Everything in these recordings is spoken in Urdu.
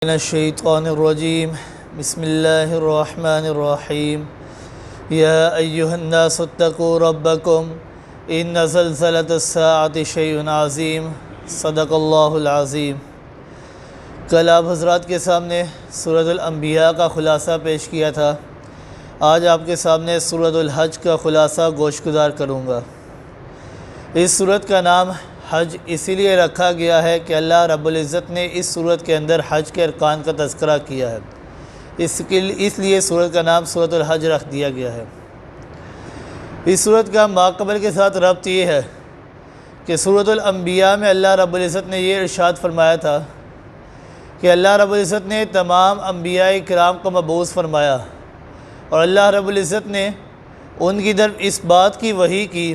من الشیطان الرجیم بسم اللہ الرحمن الرحیم یا ایہا الناس اتقوا ربکم ان زلزلۃ الساعۃ شیء عظیم صدق اللہ العظیم۔ کل آپ حضرات کے سامنے سورۃ الانبیاء کا خلاصہ پیش کیا تھا۔ آج آپ کے سامنے سورۃ الحج کا خلاصہ گوش گزار کروں گا۔ اس سورت کا نام حج اسی لیے رکھا گیا ہے کہ اللہ رب العزت نے اس سورت کے اندر حج کے ارکان کا تذکرہ کیا ہے، اس لیے سورت کا نام سورۃ الحج رکھ دیا گیا ہے۔ اس سورت کا ماقبل کے ساتھ ربط یہ ہے کہ سورۃ الانبیاء میں اللہ رب العزت نے یہ ارشاد فرمایا تھا کہ اللہ رب العزت نے تمام انبیاء کرام کو مبعوث فرمایا، اور اللہ رب العزت نے ان کی طرف اس بات کی وحی کی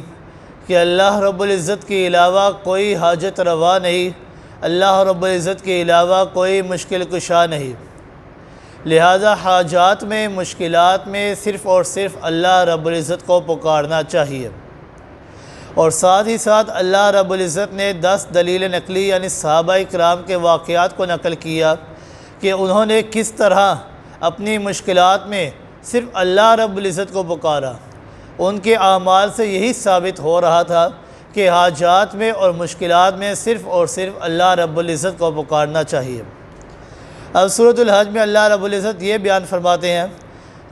کہ اللہ رب العزت کے علاوہ کوئی حاجت روا نہیں، اللہ رب العزت کے علاوہ کوئی مشکل کشا نہیں، لہذا حاجات میں مشکلات میں صرف اور صرف اللہ رب العزت کو پکارنا چاہیے۔ اور ساتھ ہی ساتھ اللہ رب العزت نے 10 دلیل نقلی یعنی صحابہ کرام کے واقعات کو نقل کیا کہ انہوں نے کس طرح اپنی مشکلات میں صرف اللہ رب العزت کو پکارا۔ ان کے اعمال سے یہی ثابت ہو رہا تھا کہ حاجات میں اور مشکلات میں صرف اور صرف اللہ رب العزت کو پکارنا چاہیے۔ اب سورۃ الحج میں اللہ رب العزت یہ بیان فرماتے ہیں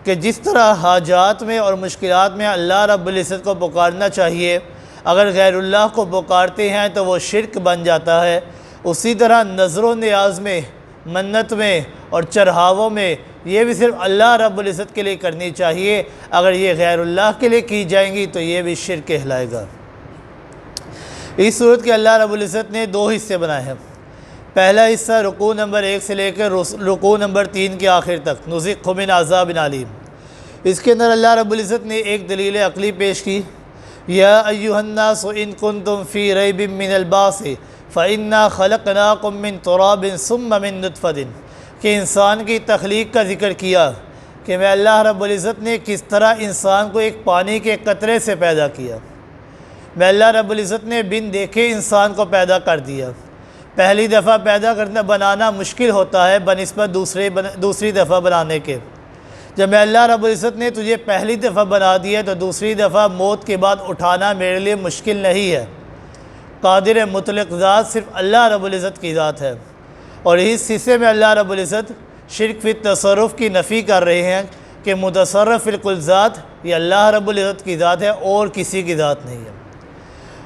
کہ جس طرح حاجات میں اور مشکلات میں اللہ رب العزت کو پکارنا چاہیے، اگر غیر اللہ کو پکارتے ہیں تو وہ شرک بن جاتا ہے، اسی طرح نظر و نیاز میں، منت میں اور چڑھاووں میں یہ بھی صرف اللہ رب العزت کے لیے کرنی چاہیے۔ اگر یہ غیر اللہ کے لیے کی جائیں گی تو یہ بھی شرک کہلائے گا۔ اس صورت کے اللہ رب العزت نے 2 حصے بنائے ہیں۔ پہلا حصہ رکوع نمبر 1 سے لے کر رکوع نمبر 3 کے آخر تک، نذق من عذاب علیم۔ اس کے اندر اللہ رب العزت نے ایک دلیل عقلی پیش کی، یا ایھا الناس ان کنتم فی ریب من البعث فإنا خلقناکم من تراب ثم من نطفۃ، کہ انسان کی تخلیق کا ذکر کیا کہ میں اللہ رب العزت نے کس طرح انسان کو ایک پانی کے قطرے سے پیدا کیا۔ میں اللہ رب العزت نے بن دیکھے انسان کو پیدا کر دیا۔ پہلی دفعہ بنانا مشکل ہوتا ہے بنسبت دوسری دفعہ بنانے کے۔ جب میں اللہ رب العزت نے تجھے پہلی دفعہ بنا دیا تو دوسری دفعہ موت کے بعد اٹھانا میرے لیے مشکل نہیں ہے۔ قادر مطلق ذات صرف اللہ رب العزت کی ذات ہے، اور اس حصے میں اللہ رب العزت شرک فی تصرف کی نفی کر رہے ہیں کہ متصرف فی الکل ذات یہ اللہ رب العزت کی ذات ہے اور کسی کی ذات نہیں ہے۔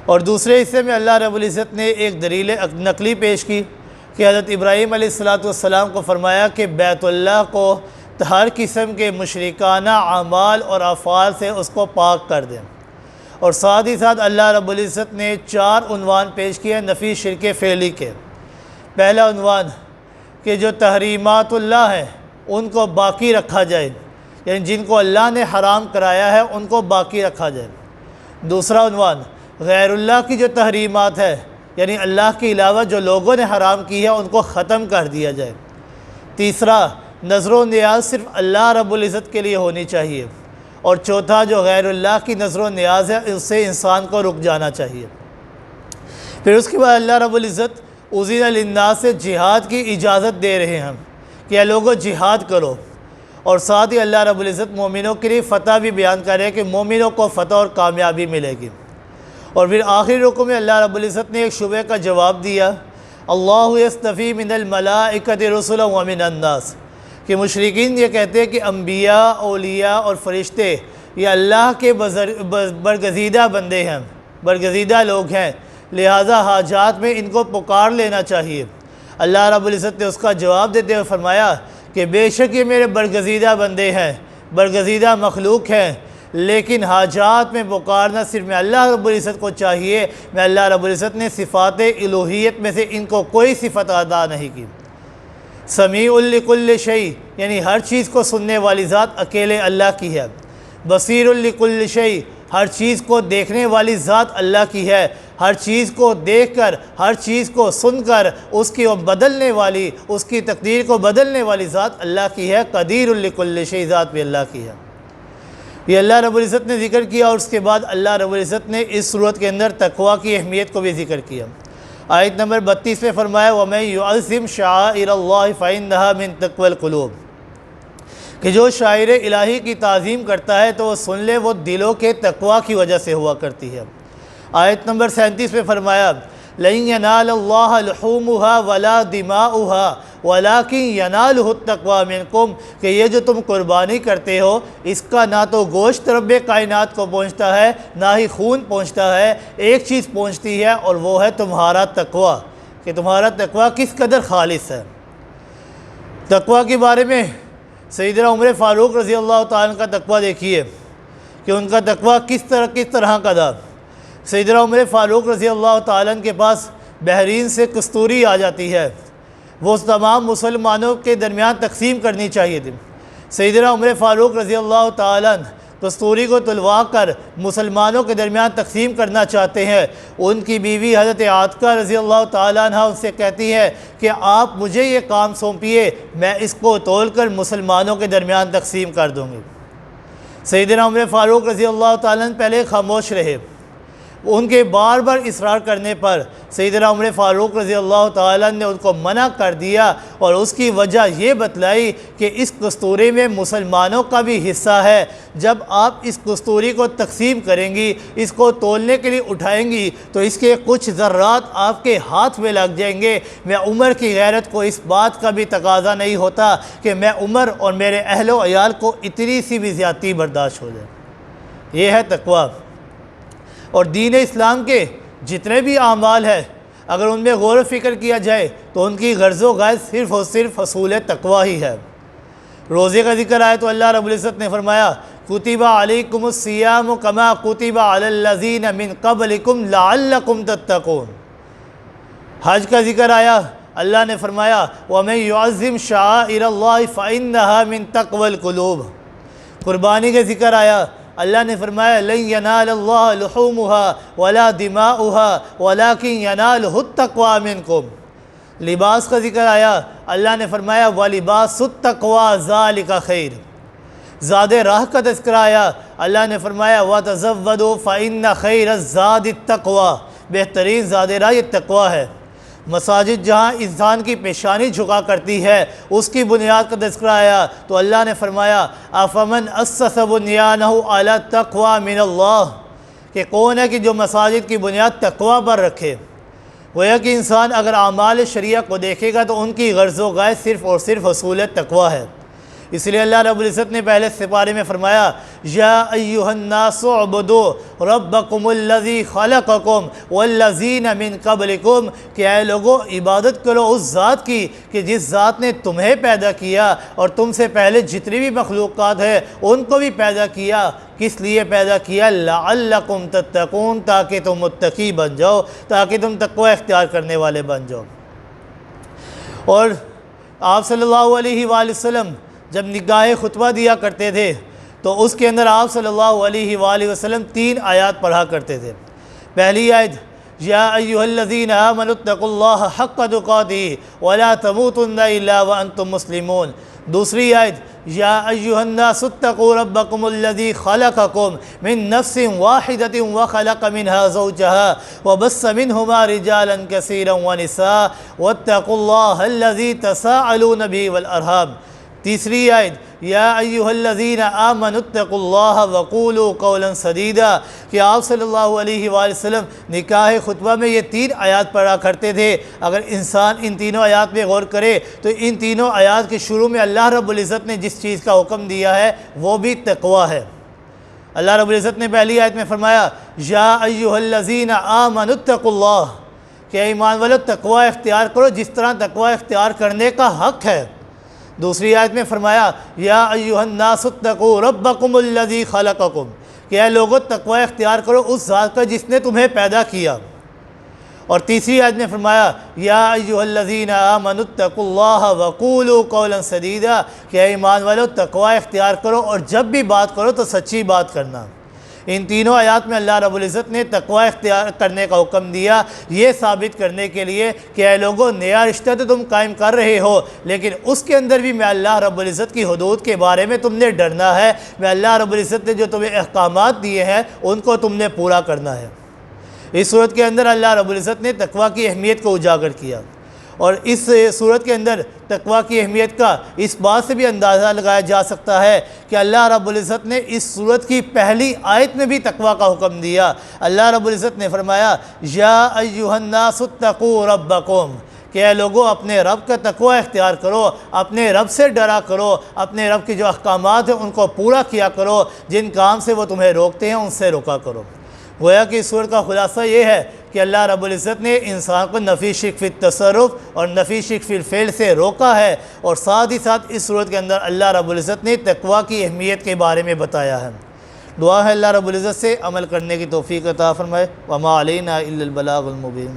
اور دوسرے حصے میں اللہ رب العزت نے ایک دلیل نقلی پیش کی کہ حضرت ابراہیم علیہ السلام کو فرمایا کہ بیت اللہ کو ہر قسم کے مشرکانہ اعمال اور افعال سے اس کو پاک کر دیں۔ اور ساتھ ہی ساتھ اللہ رب العزت نے 4 عنوان پیش کیے نفی شرک فعلی کے۔ پہلا عنوان کہ جو تحریمات اللہ ہیں ان کو باقی رکھا جائے، یعنی جن کو اللہ نے حرام کرایا ہے ان کو باقی رکھا جائے۔ دوسرا عنوان غیر اللہ کی جو تحریمات ہے، یعنی اللہ کے علاوہ جو لوگوں نے حرام کی ہے ان کو ختم کر دیا جائے۔ تیسرا نظر و نیاز صرف اللہ رب العزت کے لیے ہونی چاہیے، اور چوتھا جو غیر اللہ کی نظر و نیاز ہے اس سے انسان کو رک جانا چاہیے۔ پھر اس کے بعد اللہ رب العزت اذن للناس سے جہاد کی اجازت دے رہے ہیں کہ اے لوگوں جہاد کرو، اور ساتھ ہی اللہ رب العزت مومنوں کے لیے فتح بھی بیان کر رہے ہیں کہ مومنوں کو فتح اور کامیابی ملے گی۔ اور پھر آخری رکوع میں اللہ رب العزت نے ایک شبہ کا جواب دیا، اللہ یصطفی من الملائکۃ رسلا ومن الناس، کہ مشرکین یہ کہتے ہیں کہ انبیاء، اولیاء اور فرشتے یہ اللہ کے برگزیدہ بندے ہیں، برگزیدہ لوگ ہیں، لہذا حاجات میں ان کو پکار لینا چاہیے۔ اللہ رب العزت نے اس کا جواب دیتے ہوئے فرمایا کہ بے شک یہ میرے برگزیدہ بندے ہیں، برگزیدہ مخلوق ہیں، لیکن حاجات میں پکارنا صرف میں اللہ رب العزت کو چاہیے۔ میں اللہ رب العزت نے صفات الوہیت میں سے ان کو کوئی صفت ادا نہیں کی۔ سمیع لکل شیء، یعنی ہر چیز کو سننے والی ذات اکیلے اللہ کی ہے۔ بصیر لکل شیء، ہر چیز کو دیکھنے والی ذات اللہ کی ہے۔ ہر چیز کو دیکھ کر، ہر چیز کو سن کر اس کی بدلنے والی، اس کی تقدیر کو بدلنے والی ذات اللہ کی ہے۔ قدیر لکل شیء، ذات بھی اللہ کی ہے۔ یہ اللہ رب العزت نے ذکر کیا، اور اس کے بعد اللہ رب العزت نے اس صورت کے اندر تقویٰ کی اہمیت کو بھی ذکر کیا۔ آیت نمبر 32 میں فرمایا وَمَن يُعَظِّمْ شَعَائِرَ اللَّهِ فَإِنَّهَا مِن تَقْوَى الْقُلُوبِ کہ جو شاعر الہی کی تعظیم کرتا ہے تو وہ سن لے وہ دلوں کے تقوی کی وجہ سے ہوا کرتی ہے۔ آیت نمبر 37 میں فرمایا لَن يَنَالَ اللَّهَ لُحُومُهَا وَلَا دِمَاؤُهَا وَلَٰكِن يَنَالُهُ التَّقْوَىٰ مِنكُمْ کہ یہ جو تم قربانی کرتے ہو اس کا نہ تو گوشت رب کائنات کو پہنچتا ہے نہ ہی خون پہنچتا ہے، ایک چیز پہنچتی ہے اور وہ ہے تمہارا تقوی، کہ تمہارا تقوی کس قدر خالص ہے۔ تقوی کے بارے میں سیدنا عمر فاروق رضی اللہ تعالیٰ کا تقوی دیکھیے کہ ان کا تقوی کس طرح کا تھا۔ سیدنا عمر فاروق رضی اللہ تعالیٰ کے پاس بحرین سے کستوری آ جاتی ہے، وہ تمام مسلمانوں کے درمیان تقسیم کرنی چاہیے تھی۔ سیدنا عمر فاروق رضی اللہ تعالیٰ کستوری کو تلوا کر مسلمانوں کے درمیان تقسیم کرنا چاہتے ہیں۔ ان کی بیوی حضرت عاتقہ رضی اللہ تعالیٰ عنہ ان سے کہتی ہے کہ آپ مجھے یہ کام سونپیے، میں اس کو تول کر مسلمانوں کے درمیان تقسیم کر دوں گی۔ سیدنا عمر فاروق رضی اللہ تعالیٰ پہلے خاموش رہے، ان کے بار بار اصرار کرنے پر سیدنا عمر فاروق رضی اللہ تعالیٰ نے ان کو منع کر دیا، اور اس کی وجہ یہ بتلائی کہ اس کستوری میں مسلمانوں کا بھی حصہ ہے، جب آپ اس کستوری کو تقسیم کریں گی، اس کو تولنے کے لیے اٹھائیں گی تو اس کے کچھ ذرات آپ کے ہاتھ میں لگ جائیں گے۔ میں عمر کی غیرت کو اس بات کا بھی تقاضا نہیں ہوتا کہ میں عمر اور میرے اہل و عیال کو اتنی سی بھی زیادتی برداشت ہو جائے۔ یہ ہے تقوی۔ اور دین اسلام کے جتنے بھی اعمال ہیں اگر ان میں غور و فکر کیا جائے تو ان کی غرض و غایت صرف اور صرف حصول تقوی ہی ہے۔ روزے کا ذکر آئے تو اللہ رب العزت نے فرمایا کتب علیکم الصیام کما کتب علی الذین من قبلکم لعلکم تتقون۔ حج کا ذکر آیا، اللہ نے فرمایا وَمَن يُعَظِّمْ شَعَائِرَ اللَّهِ فَإِنَّهَا مِن تَقْوَى الْقُلُوبِ۔ قربانی کا ذکر آیا، اللہ نے فرمایا لن ینال اللہ لحومها ولا دماؤها ولكن ينالہ التقوی منکم۔ لباس کا ذکر آیا، اللہ نے فرمایا وَلِبَاسُ التَّقْوَىٰ ذَلِكَ خَيْرٌ۔ زاد راہ کا تذکرہ آیا، اللہ نے فرمایا وَتَزَوَّدُوا فَإِنَّ خَيْرَ الزَّادِ التَّقْوَىٰ۔ بہترین زاد راہ یہ تقوی ہے۔ مساجد جہاں انسان کی پیشانی جھکا کرتی ہے اس کی بنیاد کا تذکرہ آیا تو اللہ نے فرمایا أَفَمَنْ أَسَّسَ بُنْيَانَهُ عَلَى التَّقْوَىٰ مِنَ اللَّهِ کہ کون ہے کہ جو مساجد کی بنیاد تقوی پر رکھے۔ گویا کہ انسان اگر اعمال شریعہ کو دیکھے گا تو ان کی غرض و غایت صرف اور صرف حصول تقوی ہے۔ اس لیے اللہ رب العزت نے پہلے سپارے میں فرمایا یا ایھا الناس اعبدوا ربکم الذی خلقکم والذین من قبلکم کہ اے لوگو عبادت کرو اس ذات کی کہ جس ذات نے تمہیں پیدا کیا اور تم سے پہلے جتنی بھی مخلوقات ہیں ان کو بھی پیدا کیا۔ کس لیے پیدا کیا؟ لعلکم تتقون تاکہ تم متقی بن جاؤ، تاکہ تم تقوی اختیار کرنے والے بن جاؤ۔ اور آپ صلی اللہ علیہ وآلہ وسلم جب نگاہ خطبہ دیا کرتے تھے تو اس کے اندر آپ صلی اللہ علیہ وآلہ وسلم 3 آیات پڑھا کرتے تھے۔ پہلی آیت یا ایھا الذین آمنوا اتقوا اللہ حق تقاتہ ولا تموتن الا وانتم مسلمون۔ دوسری آیت یا ایھا الناس اتقوا ربکم الذی خلقکم من نفس واحدۃ وخلق منها زوجها وبث منہما رجالا کثیرا ونساء واتقوا اللہ الذی تساءلون به والارحام۔ تیسری آیت یا ایھا الذین آمنوا اتقوا اللہ وقولوا قولا سدیدا کہ آپ صلی اللہ علیہ وآلہ وسلم نکاح خطبہ میں یہ 3 آیات پڑھا کرتے تھے۔ اگر انسان ان تینوں آیات میں غور کرے تو ان تینوں آیات کے شروع میں اللہ رب العزت نے جس چیز کا حکم دیا ہے وہ بھی تقوی ہے۔ اللہ رب العزت نے پہلی آیت میں فرمایا یا ایھا الذین آمنوا اتقوا اللہ کہ ایمان والو تقوی اختیار کرو جس طرح تقوی اختیار کرنے کا حق ہے۔ دوسری آیت میں فرمایا یا ایھا الناس اتقوا ربکم الذی خلقکم کہ اے لوگو تقوی اختیار کرو اس ذات کا جس نے تمہیں پیدا کیا۔ اور تیسری آیت میں فرمایا یا ایھا الذین آمنوا اتقوا اللہ وقولوا قولا سدیدا کہ اے ایمان والو تقوی اختیار کرو اور جب بھی بات کرو تو سچی بات کرنا۔ ان تینوں آیات میں اللہ رب العزت نے تقوی اختیار کرنے کا حکم دیا یہ ثابت کرنے کے لیے کہ اے لوگوں نیا رشتہ تو تم قائم کر رہے ہو لیکن اس کے اندر بھی میں اللہ رب العزت کی حدود کے بارے میں تم نے ڈرنا ہے۔ میں اللہ رب العزت نے جو تمہیں احکامات دیے ہیں ان کو تم نے پورا کرنا ہے۔ اس صورت کے اندر اللہ رب العزت نے تقوی کی اہمیت کو اجاگر کیا، اور اس صورت کے اندر تقوی کی اہمیت کا اس بات سے بھی اندازہ لگایا جا سکتا ہے کہ اللہ رب العزت نے اس صورت کی پہلی آیت میں بھی تقوی کا حکم دیا۔ اللہ رب العزت نے فرمایا یا ایھا الناس اتقوا ربکم، کہ اے لوگوں اپنے رب کا تقوی اختیار کرو، اپنے رب سے ڈرا کرو، اپنے رب کی جو احکامات ہیں ان کو پورا کیا کرو، جن کام سے وہ تمہیں روکتے ہیں ان سے روکا کرو۔ گویا کہ اس سورت کا خلاصہ یہ ہے کہ اللہ رب العزت نے انسان کو نفی شرک فی التصرف اور نفی شرک فی الفعل سے روکا ہے، اور ساتھ ہی ساتھ اس سورت کے اندر اللہ رب العزت نے تقوی کی اہمیت کے بارے میں بتایا ہے۔ دعا ہے اللہ رب العزت سے عمل کرنے کی توفیق عطا فرمائے۔ وما علینا الا البلاغ المبین۔